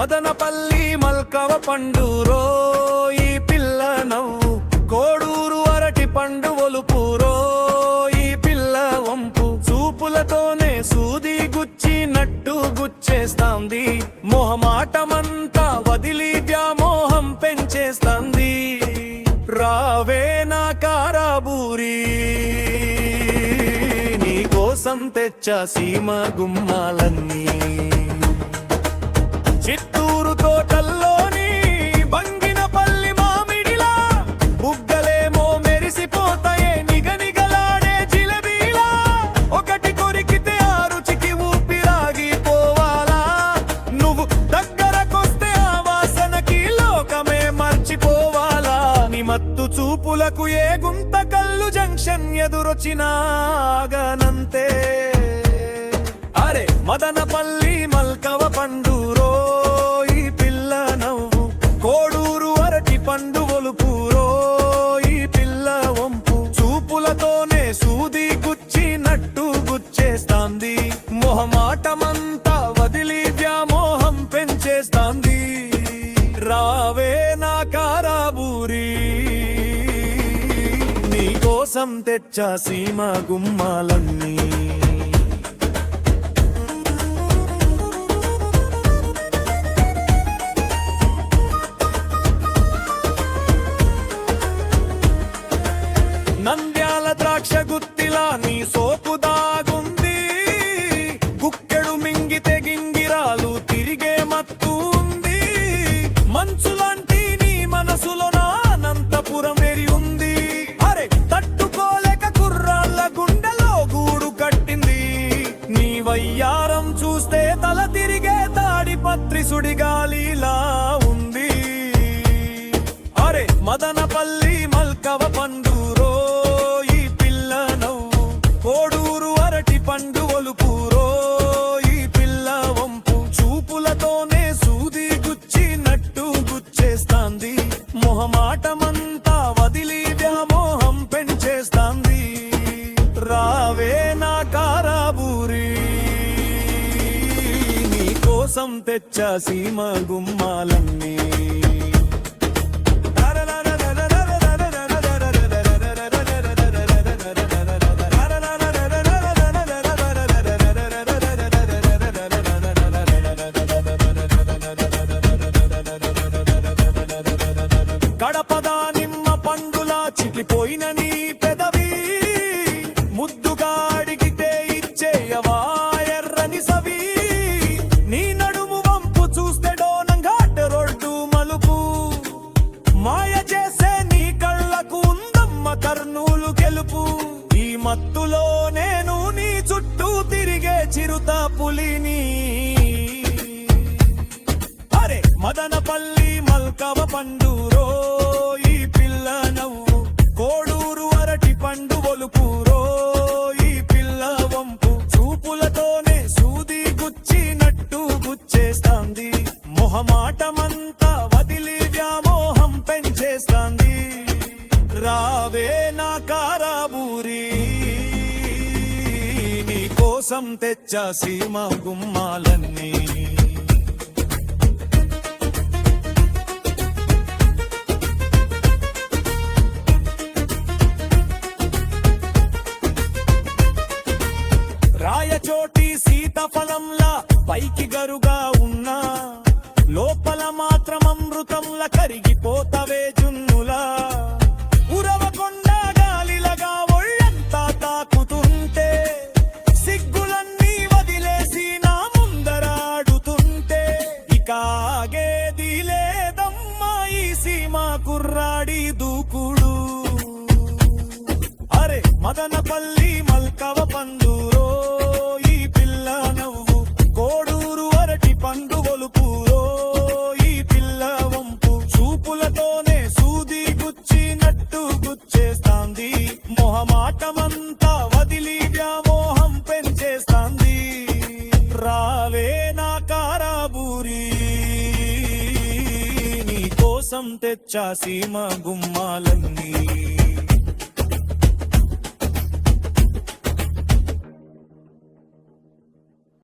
మదనపల్లి మల్కవ పండురో ఈ పిల్ల నవ్వు, కోడూరు అరటి పండు ఒలుపురో ఈ పిల్ల వంపు, చూపులతోనే సూది గుచ్చినట్టు గుచ్చేస్తాంది, మొహమాటమంతా వదిలి వ్యామోహం పెంచేస్తాంది. రావే నా కారాబూరి, నీ కోసం తెచ్చా సీమ గుమ్మాలన్నీ, చిత్తూరు తోటల్లోని బంగినపల్లి మామిడిలా, బుగ్గలేమో మెరిసిపోతాయే నిగనిగలాడే జిలేబీలా, ఒకటి కొరికితే ఆ రుచికి ఊపిరాగిపోవాలా, నువ్వు దగ్గరకొస్తే ఆ వాసనకి లోకమే మర్చిపోవాలా, నీ మత్తు చూపులకు ఏ గుంత కల్లు జంక్షన్ ఎదురొచ్చినాగనంతే. అరే మదనపల్లి మల్కవ పండురో ఈ పిల్ల నవ్వు, కోడూరు అరటి పండు ఒలుపురో ఈ పిల్ల వంపు, చూపులతోనే సూది గుచ్చినట్టు గుచ్చేస్తాంది, మొహమాటమంతా వదిలి వ్యామోహం పెంచేస్తాంది. రావే నా కారాబూరి, నీ కోసం తెచ్చా సీమ గుమ్మాలన్నీ, నంద్యాల ద్రాక్ష గుత్తిలా నీ సోపు దాగుంది, గుక్కెడు మింగితే గింగిరాలు తిరిగే మత్తు ఉంది, మంచులాంటి నీ మనసులో నా అనంతపురం వెరి ఉంది, అరే తట్టుకోలేక కుర్రాళ్ళ గుండెలో గూడు కట్టింది, నీ వయ్యారం చూస్తే తల తిరిగే తాడిపత్రి సుడిగాలిలా ఉంది. అరే మదనపల్లి మల్కవ పండురో ఈ పిల్ల నవ్వు, కోడూరు అరటి పండు ఒలుపురో ఈ పిల్ల వంపు, చూపులతోనే సూది గుచ్చినట్టు గుచ్చేస్తాంది, మొహమాటమంతా వదిలి వ్యామోహం పెంచేస్తాంది. రావే నా కారాబూరి, నీ కోసం తెచ్చా సీమ గుమ్మాలన్నీ, గడపదా నిమ్మ పండులా చిట్లిపోయిన నీ పెదవి, ముద్దుగా అడిగితే ఇచ్చేయవా ఎర్రని సవి, నీ నడుము వంపు చూస్తే డోనంఘాట్ రోడ్డు మలుపు, మాయ చేసే నీ కళ్ళకు ఉందమ్మ కర్నూలు గెలుపు, ఈ మత్తులో నేను నీ చుట్టూ తిరిగే చిరుత పులిని. అరే మదనపల్లి మల్కవ పండురో ఈ పిల్ల నవ్వు, కోడూరు అరటి పండు ఒలుపురో ఈ పిల్ల వంపు, చూపులతోనే సూది గుచ్చినట్టు గుచ్చేస్తాంది, మొహమాటమంతా వదిలి వ్యామోహం పెంచేస్తాంది. రావే నా కారాబూరి, నీ కోసం తెచ్చా సీమ గుమ్మాలన్నీ, రాయచోటి సీతాఫలంలా పైకి గరుగా ఉన్నా, లోపల మాత్రం అమృతంలా కరిగిపోతవే జున్నులా, ఉరవకొండ గాలిలగా ఒళ్ళంతా తాకుతుంటే, సిగ్గులన్నీ వదిలేసి నా ముందరాడుతుంటే, ఇక ఆగేది లేదమ్మా ఈ సీమ కుర్రాడి దూకుడు. అరే మదనపల్లి మల్కవ పండురో ఈ పిల్ల నవ్వు, కోడూరు అరటి పండు ఒలుపురో ఈ పిల్ల వంపు, చూపులతోనే సూది గుచ్చినట్టు గుచ్చేస్తాంది, మొహమాటమంతా వదిలి వ్యామోహం పెంచేస్తాంది. రావే నా కారాబూరి, నీ కోసం తెచ్చా సీమ గుమ్మాలన్నీ.